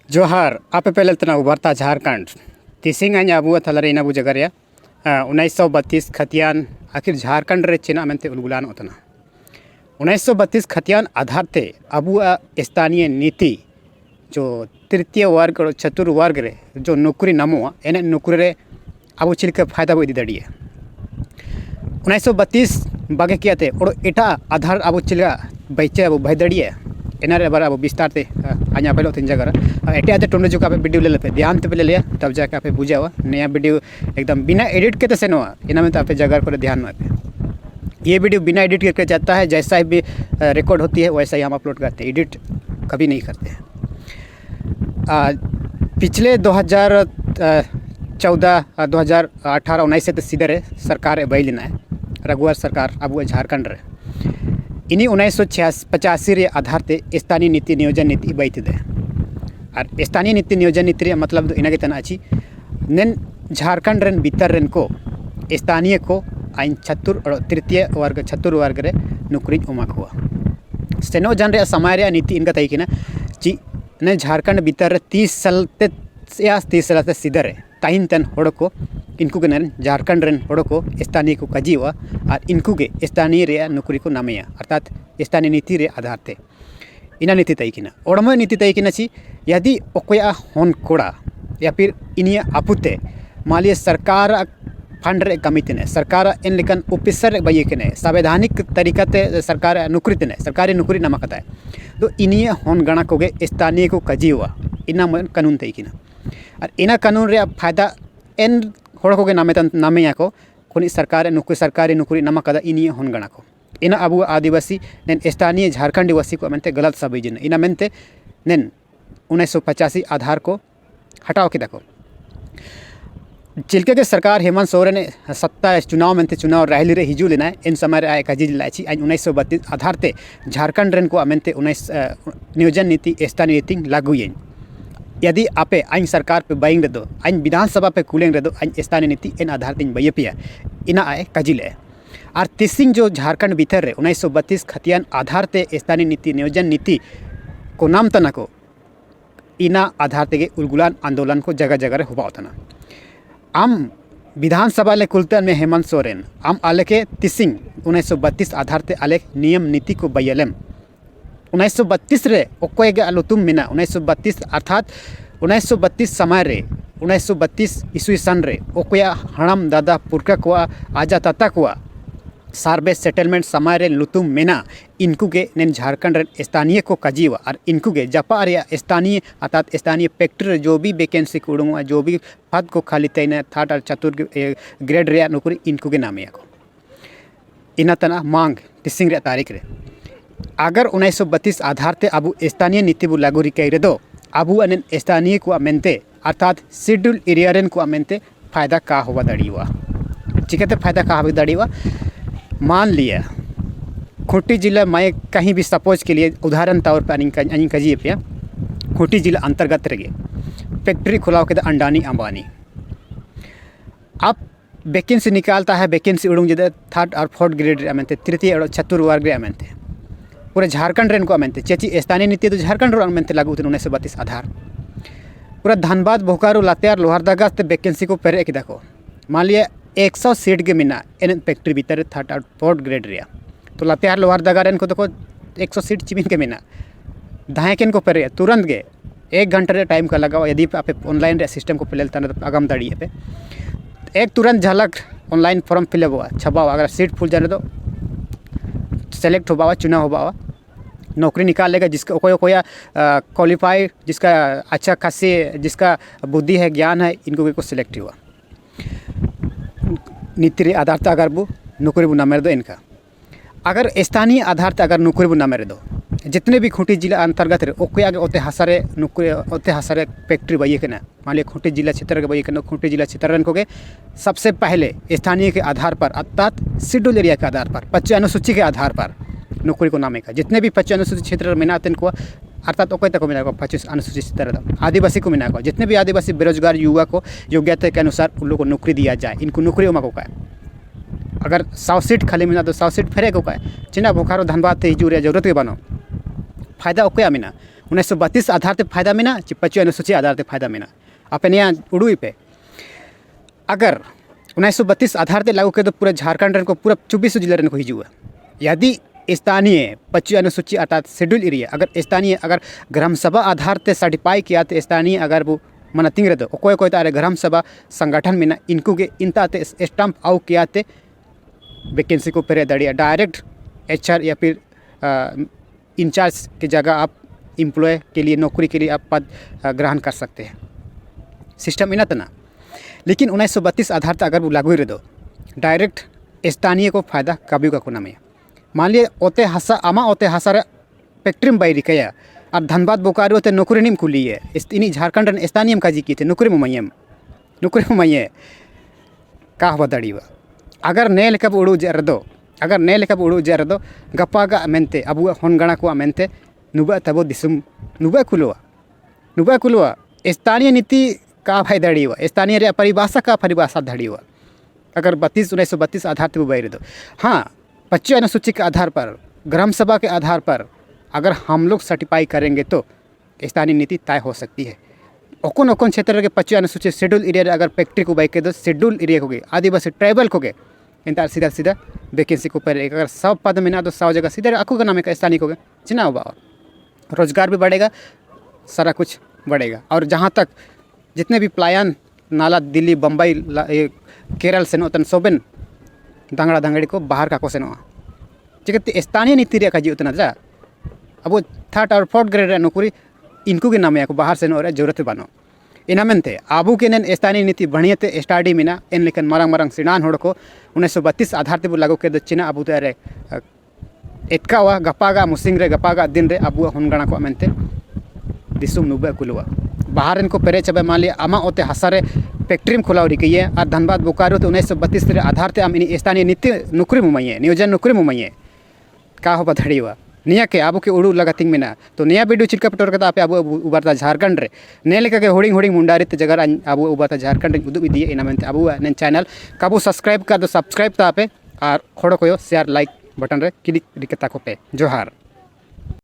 जोहार आपे पहले तना उभरता झारखंड तिसिंग आइन अबू थलरे इन अबू जगरिया 1932 खतियान आखिर झारखंड रे चेना मेंते उलगुलान उतना 1932 खतियान आधार थे अबू स्थानीय नीति जो तृतीय वर्ग और चतुर्वर्ग रे जो नौकरी नामोआ एने नौकरी रे अबू चिलके फायदा बो इदी दड़िए 1932 बागे किया थे और एटा आधार अबू चिलका बैचे अबू भाई दड़िए एनारे बार अब विस्तार से आया पहले तीन जगह एटे आते टोंडे जो का वीडियो ले लेते ध्यान ते पहले लिया तब जाके आप बुझावा नया वीडियो एकदम बिना एडिट के से नवा इना में तो आप जगह पर ध्यान पे ये वीडियो बिना एडिट करके जाता है, जैसा भी रिकॉर्ड होती है वैसा ही हम अपलोड करते हैं, एडिट कभी नहीं करते हैं। पिछले 2014 2018 19 से तो सीधे रे सरकार बई लेना है रघुवर सरकार अब झारखंड रे इन्हीं 1985 रे आधार ते स्थानीय नीति नियोजन नीति बैठे और स्थानीय नीति नियोजन नीति मतलब इनागे तना अच्छी नेन झारखंड रेन भीतर रेन को स्थानीय को आइन तृतीय वर्ग चतुर्वर्ग रे नौकरी उमाक हुआ सेनो जन रे समय रे नीति इनका तय किना ची ने झारखंड भीतर 30 साल ते 30 साल ते सीधे रे ताइन तन होड़ को इनको के नन झारखंड रेन होड़ को स्थानीय को कजी हुआ और इनको के स्थानीय रे नौकरी को नामेया अर्थात स्थानीय नीति रे आधार ते इना नीति तय किना ओडम नीति तय किना ची यदि ओकोया होन कोड़ा या फिर इनिया आपुते मालिय सरकार फंड रे कमी तने सरकार इन लेकन ऑफिसर बये के संवैधानिक तरीका ते सरकार नौकरी तने सरकारी नौकरी नामा कता है तो इनिया होन गणा को गे स्थानीय को कजी हुआ इना मन कानून तय किना और इना कानून रे फायदा एन होड़ को गे नामे या को कोनी सरकारी नौकरी नामा कदा इनिया होन गणा को इना अबू आदिवासी नेन स्थानीय झारखंडी वासी को मेनते गलत सबीजन इना मेनते नेन 1985 आधार को हटाओ के देखो चिल्के के सरकार हेमंत सोरेन ने सत्ता चुनाव मेनते चुनाव रैली रे हिजू लेना इन समय रे आय कजी लाची 1932 आधार ते झारखंड रेन को मेनते 19 नियोजन नीति स्थानीय नीति लागू येन यदि आपे आइन सरकार पे बाइंग रे दो आइन विधानसभा पे कूलेंग रे दो आइन स्थानीय नीति इन आधार तीन बये पिया इना आय कजी ले और तिसिंग जो झारखंड भीतर रे 1932 खतियान आधार ते स्थानीय नीति नियोजन नीति को नाम तना को इना आधार तेगे उलगुलान आंदोलन को जगह जगह रे हुआ तना आम विधानसभा ले कुलतन में हेमंत सोरेन आम आले के तिसिंग 1932 आधार ते आले नियम नीति को बयलम 1932 रे ओकोय गे आलुतुम मिना 1932 अर्थात 1932 समय रे 1932 ईस्वी सन रे ओकोया हड़म दादा पुरखा को आजा ताता को सार्वे सेटलमेंट समय रे लुतुम मेना इनको के नेन झारखंड रे स्थानीय को कजीवा और इनको के जपा रे स्थानीय अर्थात स्थानीय फैक्ट्री जो भी वैकेंसी को उड़ूंगा जो भी पद को खाली तैने थर्ड और चतुर्थ ग्रेड रे नौकरी इनको के नामे को इना तना मांग तिसिंग रे तारीख रे अगर 1932 आधार ते अबू स्थानीय नीति बु लागू रिकै रे दो अबू अनेन स्थानीय को मेनते अर्थात शेड्यूल एरिया रेन को मेनते फायदा का हुआ दड़ीवा चिकते फायदा का हुआ दड़ीवा मान लिया खूंटी जिला मैं कहीं भी सपोज के लिए उदाहरण तौर पर अनिंग कजिए पे खूंटी जिला अंतर्गत रहे फैक्ट्री खुलाव के अंडानी अंबानी अब वैकेंसी निकालता है वैकेंसी उड़ूंग जब थर्ड और फोर्थ ग्रेड रे मेनते तृतीय और चतुर्वर्ग रे मेनते पूरे झारखंड रेन को मेनते चेची स्थानीय नीति तो झारखंड रो मेनते लागू 1932 आधार पूरा धनबाद बोकारो लातेयार लोहारदगा ते वैकेंसी को पेरे के देखो मान लिया 100 सीट के मिना इन फैक्ट्री भीतर थर्ड और फोर्थ ग्रेड रे तो लातेहार लोहारदगा रेन को देखो 100 सीट चिमिन के मिना धायकेन को पेरे तुरंत गे 1 घंटे रे टाइम का लगाओ यदि आप ऑनलाइन रे सिस्टम को फिलल तना तो आगम दड़िए पे एक तुरंत झलक ऑनलाइन फॉर्म फिलअप हुआ छपावा अगर सीट फुल जाने तो सेलेक्ट हो चुनाव हो पावा नौकरी निकाल लेगा जिसका कोई क्वालिफाई जिसका अच्छा खासी जिसका बुद्धि है ज्ञान है इनको को सिलेक्ट हुआ नीति रे आधार ते अगर वो नौकरी बुना मेरे दो इनका अगर स्थानीय आधार ते अगर नौकरी बुना मेरे दो जितने भी खूंटी जिला अंतर्गत रे ओके आगे ओते हसारे नौकरी ओते हसारे फैक्ट्री बइए के ना मान लिया खूंटी जिला क्षेत्र के बइए के खूंटी जिला क्षेत्र को के सबसे पहले स्थानीय के आधार पर अर्थात शेड्यूल एरिया के आधार पर 25 अनुसूची के आधार पर नौकरी को नामे का जितने भी 25 अनुसूचित क्षेत्र में मिनाते को अर्थात ओके तक को मिला 25 अनुसूचित क्षेत्र आदिवासी को मिला जितने भी आदिवासी बेरोजगार युवा को योग्यता के अनुसार उन लोगों को नौकरी दिया जाए इनको नौकरी उमा को का अगर 100 सीट खाली मिला तो 100 सीट फेरे को का चिना बोकारो धनबाद ते हिजू रे जरूरत के बनो फायदा ओके मिना 1932 आधार ते फायदा मेना चे 25 अनुसूची आधार ते फायदा मेना आपे निया उड़ुई पे अगर 1932 आधार ते लागू कर पूरा झारखंड को पूरा 24 जिले को हिजुआ यदि स्थानीय 25 अनुसूची अर्थात शेड्यूल एरिया अगर स्थानीय अगर ग्राम सभा आधार ते सर्टिफाई किया तो स्थानीय अगर वो मना तिंग रहे तो कोई तारे ग्राम सभा संगठन में ना इनको के इनता ते स्टम्प आउ किया ते वैकेंसी को पेरे दड़िया डायरेक्ट HR या फिर इंचार्ज की जगह आप एम्प्लॉय के लिए नौकरी के लिए आप पद ग्रहण कर सकते हैं सिस्टम इना तना। लेकिन 1932 आधार तक अगर वो लागू रहे दो डायरेक्ट स्थानीय को फायदा कभी का कोना में मान लिया ओते हसा आमा ओते हसारे फैक्ट्री बाई रिकया और धनबाद बोकारो ते नौकरी निम खुली है इनी झारखंड स्थानीय काजी की थे नौकरी मुमैये का हवा दड़ीवा अगर ने लेका उड़ू जे रदो अगर ने लेका उड़ू जे रदो गपागा मेनते अबुआ होनगणा को मेनते नुबा तबो दिसुम नुबा कुलवा स्थानीय नीति का भाई दड़ीवा स्थानीय रे परिभाषा का परिभाषा दड़ीवा अगर 1932 आधार ते बाई दो हाँ 25 अनुसूची के आधार पर ग्राम सभा के आधार पर अगर हम लोग सर्टिफाई करेंगे तो स्थानीय नीति तय हो सकती है। ओकोन क्षेत्र के 25 अनुसूची शेड्यूल एरिया अगर फैक्ट्री को बाई के दो शेड्यूल एरिया को गए आदिवासी ट्राइबल को गए इंतर सीधा वैकेंसी को पर अगर 100 पद में ना तो 100 जगह सीधे आखो का नाम है स्थानीय को गए चिना होगा रोजगार भी बढ़ेगा सारा कुछ बढ़ेगा। और जहाँ तक जितने भी पलायन नाला दिल्ली बम्बई केरल से नोतन सोबेन दांगड़ा दांगड़ी को बाहर का कोसे नोआ चिकते स्थानीय नीति रे काजी उतना जा अब 3rd और 4th ग्रेड रे नौकरी इनको के नाम को बाहर से नो जरूरत बनो इना मेनते आबू के नेन स्थानीय नीति बढ़िया ते स्टाडी मिना इन लेकिन मारंग सिणान होड़ को 1932 आधार ते लागू के चिना अबू ते एटकावा गपागा मुसिंग रे गपागा दिन रे अबू होनगणा को मेनते दिसुम नुबा कुलवा बाहर इनको पेरे चबे मान लिया आमा ओते हसारे फैक्ट्री में खुलाव रिकइए और धनबाद बोकारो तो 1932 रे आधार ते आम स्थानीय नीति नौकरी मुमैये नियोजन नौकरी मुमैये का हो बधड़ीवा निया के आबू के उड़ू लगातिंग मेना तो निया वीडियो चिल्का पटोर कदा आपे आबू उबारता झारखंड रे ने लेका के होड़िंग मुंडारी ते जगह आबू उबारता झारखंड रे उदुब इदिए इना मेनते आबू ने चैनल काबू सब्सक्राइब कर दो सब्सक्राइब ता आपे और खोड़ो को शेयर लाइक बटन रे क्लिक रिकता को पे जोहार।